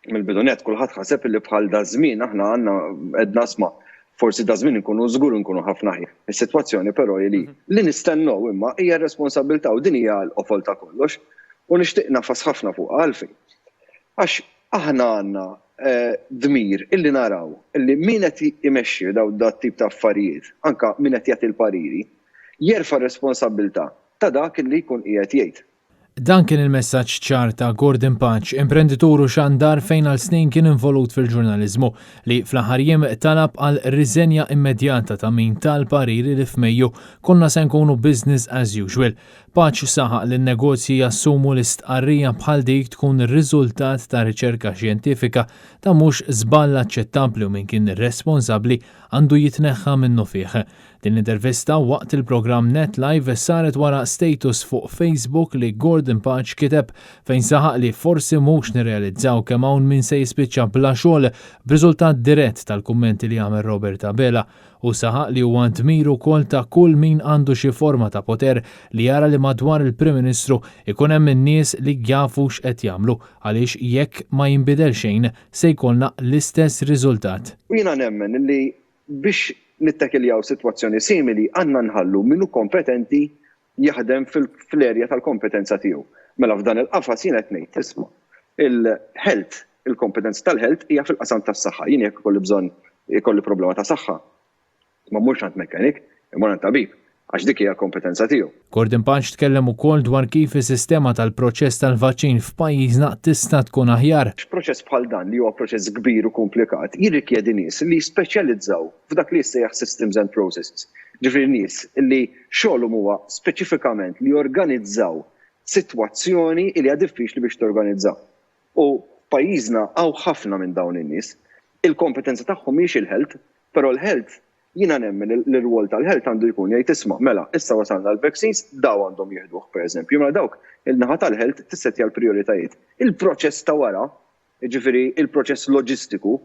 Mill-bidunet kulħadd ħaseb li bħal da żmien aħna għandna qedna sma' forsi da żmien inkunu żgur inkunu ħafna ħjar. Is-sitwazzjoni però li nistennew imma hija responsabilità u din hija l-qofol ta' kollox u nixtieq nafas ħafna fuq għalfejn. Għax aħna għandna dmir illi naraw illi min qed imexxi daw dat-tip ta' affarijiet, anke min qed jagħti l-pariri, jerfa' responsabilità ta' dak illi jkun qiegħed jgħid. Dan kien il-messaġġ ċar ta' Gordon Patch, imprenditur u xandar fejn għal snin kien involut fil-ġurnaliżmu li fl-aħħar jiem talab għal riżenja immedjata ta' min tal-pariri li f'Mejju konna se nkunu business as usual. Patch saħaq li n-negozji jassumu l-istqarrija bħal dik tkun ir-riżultat ta' riċerka xjentifika ta' mhux żball aċċettabbli u min kien responsabbli għandu jitneħħa minnu fih. Din l-intervista waqt il-programm Net Live saret wara status fuq Facebook li Gordon Patch kiteb fejn saħaq li forsi mhux nirrealizzaw kemm hawn min se jispiċċa bla xogħol b'riżultat dirett tal-kummenti li għamel Robert Abela u saħaq li huwa dmir ukoll ta' kull min għandu xi forma ta' poter li jara li madwar il-Prim Ministru ikun hemm in-nies li jafu x'qed jagħmlu għaliex jekk ma jinbidel xejn se jkollna l-istess riżultat. Jiena nemmen li biex nittakiljaw sitwazzjoni simili għandna nħallu minnu kompetenti jaħdem fil-erja tal-kompetenza tiegħu. Mela f'dan il-qafas jien qed ngħid isma' il-health, il-kompetenza tal-health hija fil-qasam tas-saħħa. Jien jekk ikolli bżonn ikolli problema ta' saħħa, ma mmurx għand mekkanik, imur għand tabib, għax dik hija l-kompetenza tiegħu. Gordon Patch tkellem ukoll dwar kif is-sistema tal-proċess tal-vaċċin f'pajjiżna tista' tkun aħjar. Proċess bħal dan li huwa proċess kbir u komplikat jirrikjedi nies li speċjalizzaw f'dak li jissejjaħ systems and processes. Ġifieri nies li xogħolhom huwa speċifikament li jorganizzaw sitwazzjoni li hija diffiċli biex torganizzaw. U pajjiżna hawn ħafna minn dawn in-nies. Il-kompetenza tagħhom mhix il-health, però l-health jiena nemmen l-rwol tal-health għandu jkun jgħid isma' mela issa wasalna l-vaccines daw għandhom jieħduh pereżempju, mela dawk il-naħa tal-health tissettja l-prijoritajiet. Il-proċess ta' wara, jiġifieri il-proċess loġistiku,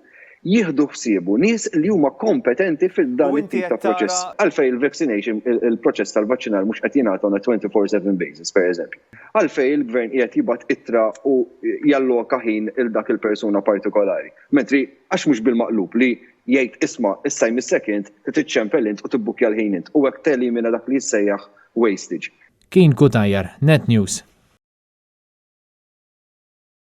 jieħdu ħsiebu nies li huma kompetenti fil-dan it-tip ta' proċess. Għalfejn il-vaccination, il-proċess tal-vaccinar mhux qed jingħata on a 24/7 basis, pereżempju. Għalfejn il-gvern qiegħed jibgħat ittra u jalloka ħin il dak il-persuna partikolari. Mentri għax mhux bil-maqlub li jgħid isma' issa mis-second tiċċempel int u tibbukja l-ħin int u hekk telimina dak li jissejjaħ wastage. Kien Kutajjar, Net News.